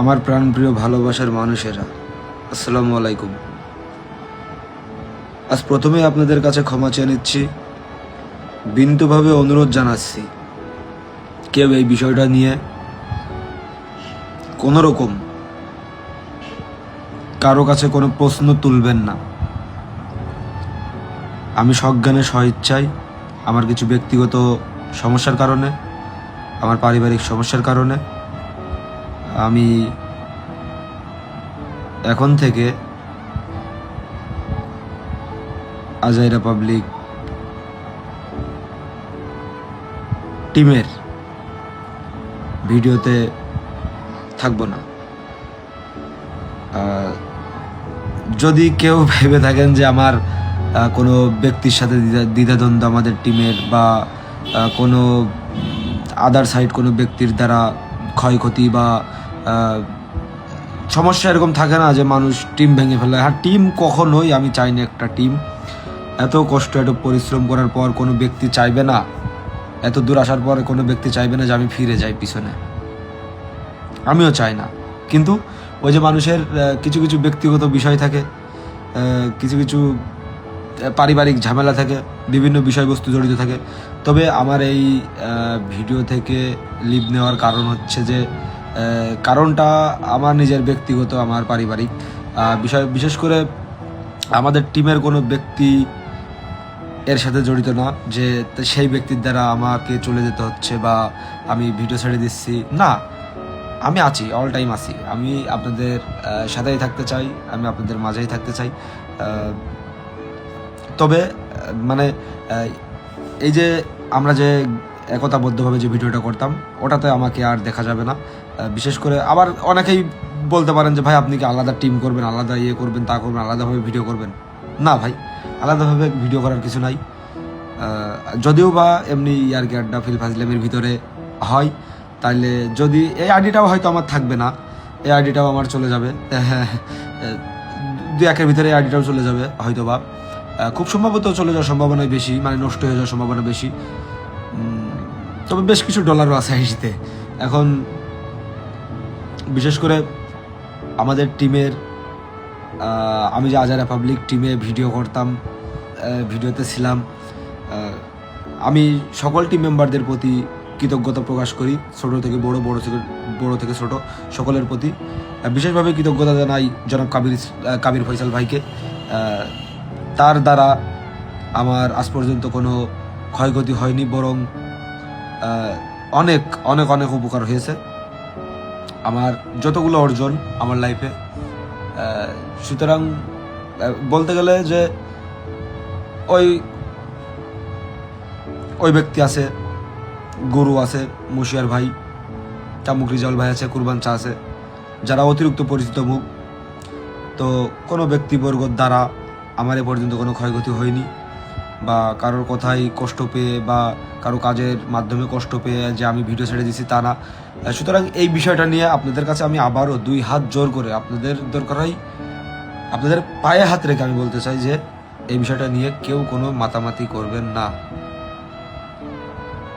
আমার প্রাণপ্রিয় ভালোবাসার মানুষেরা, আসসালামু আলাইকুম। আজ প্রথমেই আপনাদের কাছে ক্ষমা চেয়ে নিচ্ছি, বিনীতভাবে অনুরোধ জানাচ্ছি, কেউ এই বিষয়টা নিয়ে কোনো রকম কারো কাছে কোনো প্রশ্ন তুলবেন না। আমি সজ্ঞানে স্বইচ্ছায় আমার কিছু ব্যক্তিগত সমস্যার কারণে, আমার পারিবারিক সমস্যার কারণে আমি এখন থেকে আজাইরা পাবলিক টিমের ভিডিওতে থাকবো না। যদি কেউ ভেবে থাকেন যে আমার কোনো ব্যক্তির সাথে দ্বিধাদ্বন্দ্ব আমাদের টিমের বা কোনো আদার সাইড কোনো ব্যক্তির দ্বারা ক্ষয়ক্ষতি বা সমস্যা এরকম থাকে না যে মানুষ টিম ভেঙে ফেলে। হ্যাঁ, টিম কখনোই আমি চাই না একটা টিম এত কষ্ট এত পরিশ্রম করার পর কোনো ব্যক্তি চাইবে না, এত দূর আসার পর কোনো ব্যক্তি চাইবে না যে আমি ফিরে যাই পিছনে। আমিও চাই না, কিন্তু ওই যে মানুষের কিছু কিছু ব্যক্তিগত বিষয় থাকে, কিছু কিছু পারিবারিক ঝামেলা থাকে, বিভিন্ন বিষয়বস্তু জড়িত থাকে। তবে আমার এই ভিডিও থেকে লিভ নেওয়ার কারণ হচ্ছে যে কারণটা আমার নিজের ব্যক্তিগত, আমার পারিবারিক বিষয়। বিশেষ করে আমাদের টিমের কোনো ব্যক্তি এর সাথে জড়িত না যে সেই ব্যক্তির দ্বারা আমাকে চলে যেতে হচ্ছে বা আমি ভিডিও ছেড়ে দিচ্ছি না। আমি আছি, অল টাইম আছি, আমি আপনাদের সাথেই থাকতে চাই, আমি আপনাদের মাঝেই থাকতে চাই। তবে মানে এই যে আমরা যে একতাবদ্ধভাবে যে ভিডিওটা করতাম ওটাতে আমাকে আর দেখা যাবে না। বিশেষ করে আবার অনেকেই বলতে পারেন যে ভাই আপনি কি আলাদা টিম করবেন, আলাদা ইয়ে করবেন, তা করবেন, আলাদাভাবে ভিডিও করবেন। না ভাই, আলাদাভাবে ভিডিও করার কিছু নাই। যদিও বা এমনি ইয়ারকি আড্ডা ফিল ফাজলামের ভিতরে হয়, তাহলে যদি এই আইডিটাও হয়তো আমার থাকবে না, এই আইডিটাও আমার চলে যাবে, দু একের ভিতরে এই আইডিটাও চলে যাবে হয়তো বা, খুব সম্ভবত চলে যাওয়ার সম্ভাবনা বেশি, মানে নষ্ট হয়ে যাওয়ার সম্ভাবনা বেশি। তবে বেশ কিছু ডলারও আছে আইডিতে এখন। বিশেষ করে আমাদের টিমের আমি যে আজাইরা পাবলিক টিমে ভিডিও করতাম, ভিডিওতে ছিলাম, আমি সকল টিম মেম্বারদের প্রতি কৃতজ্ঞতা প্রকাশ করি, ছোট থেকে বড়, বড় থেকে ছোট সকলের প্রতি। বিশেষভাবে কৃতজ্ঞতা জানাই জনাব কাবির ফয়সাল ভাইকে। তার দ্বারা আমার আজ পর্যন্ত কোনো ক্ষয়ক্ষতি হয়নি, বরং অনেক অনেক অনেক উপকার হয়েছে আমার যতগুলো অর্জন আমার লাইফে। সুতরাং বলতে গেলে যে ওই ব্যক্তি আছে, গুরু আছে, মুশিয়ার ভাই, চামুক রিজাল ভাই আছে, কুরবান চা আছে, যারা অতিরিক্ত পরিচিত মুখ। তো কোনো ব্যক্তিবর্গর দ্বারা আমার এ পর্যন্ত কোনো ক্ষয়ক্ষতি হয়নি, বা কারোর কথাই কষ্ট পেয়ে বা কারো কাজের মাধ্যমে কষ্ট পেয়ে যে আমি ভিডিও ছেড়ে দিছি তা না। সুতরাং এই বিষয়টা নিয়ে আপনাদের কাছে আমি আবারও দুই হাত জোর করে আপনাদের দরকার হয়, আপনাদের পায়ে হাত রেখে আমি বলতে চাই যে এই বিষয়টা নিয়ে কেউ কোনো মাতামাতি করবেন না।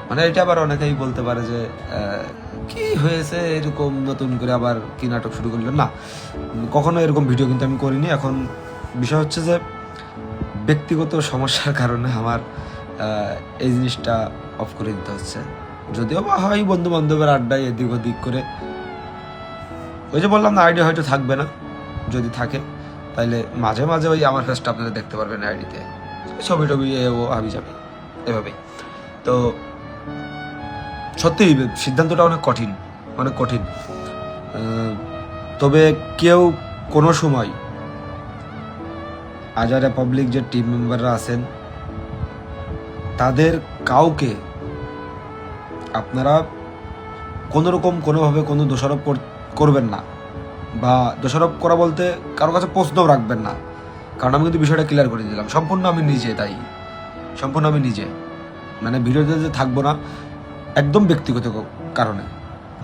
মানে এটা আবার অনেকেই বলতে পারে যে কি হয়েছে, এরকম নতুন করে আবার কি নাটক শুরু করলেন। না, কখনো এরকম ভিডিও কিন্তু আমি করিনি। এখন বিষয় হচ্ছে যে ব্যক্তিগত সমস্যার কারণে আমার এই জিনিসটা অফ করে দিতে হচ্ছে। যদিও বা হয় বন্ধু বান্ধবের আড্ডায় এদিক ওদিক করে, ওই যে বললাম না, আইডিয়া হয়তো থাকবে না, যদি থাকে তাহলে মাঝে মাঝে ওই আমার ফেসটা আপনাদের দেখতে পারবেন আইডিতে, ছবি টবি ও হাবি যাবি এভাবেই। তো সত্যি সিদ্ধান্তটা অনেক কঠিন, অনেক কঠিন। তবে কেউ কোনো সময় আজাইরা পাবলিক যে টিম মেম্বাররা আছেন তাদের কাউকে আপনারা কোনোরকম কোনোভাবে কোনো দোষারোপ করবেন না, বা দোষারোপ করা বলতে কারো কাছে প্রশ্নও রাখবেন না। কারণ আমি কিন্তু বিষয়টা ক্লিয়ার করে দিলাম, সম্পূর্ণ আমি নিজে, তাই সম্পূর্ণ আমি নিজে, মানে ভিডিওতে যে থাকবো না, একদম ব্যক্তিগত কারণে,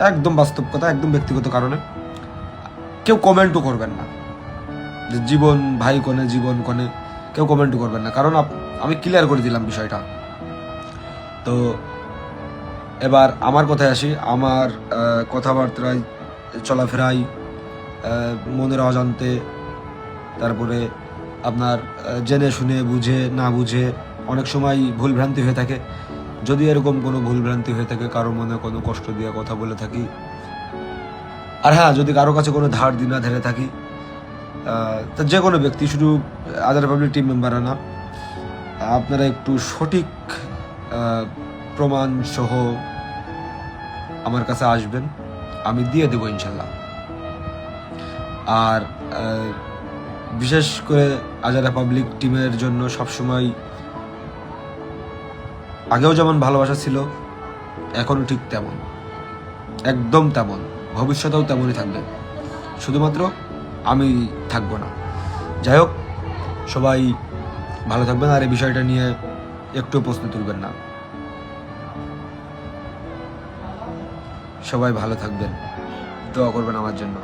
একদম বাস্তব কথা, একদম ব্যক্তিগত কারণে কেউ কমেন্টও করবেন না যে জীবন ভাই কোনে, জীবন কোনে, কেউ কমেন্টও করবেন না, কারণ আমি ক্লিয়ার করে দিলাম বিষয়টা। তো এবার আমার কথায় আসি, আমার কথাবার্তায় চলাফেরায় মনের অজান্তে, তারপরে আপনার জেনে শুনে বুঝে না বুঝে অনেক সময় ভুলভ্রান্তি হয়ে থাকে। যদি এরকম কোনো ভুলভ্রান্তি হয়ে থাকে, কারো মনে কোনো কষ্ট দিয়ে কথা বলে থাকি, আর হ্যাঁ যদি কারো কাছে কোনো ধার দিনা ধরে থাকি, তা যে কোনো ব্যক্তি, শুধু আদার রিপাবলিক টিম মেম্বাররা না, আপনারা একটু সঠিক প্রমাণ সহ আমার কাছে আসবেন, আমি দিয়ে দেবো ইনশাল্লাহ। আর বিশেষ করে আজাদ রিপাবলিক টিমের জন্য সবসময় আগেও যেমন ভালোবাসা ছিল, এখনও ঠিক তেমন, একদম তেমন, ভবিষ্যতেও তেমনই থাকবে, শুধুমাত্র আমি থাকবো না। যাই হোক, সবাই ভালো থাকবেন, আর এই বিষয়টা নিয়ে একটু প্রশ্ন তুলবেন না। সবাই ভালো থাকবেন, দোয়া করবেন আমার জন্য।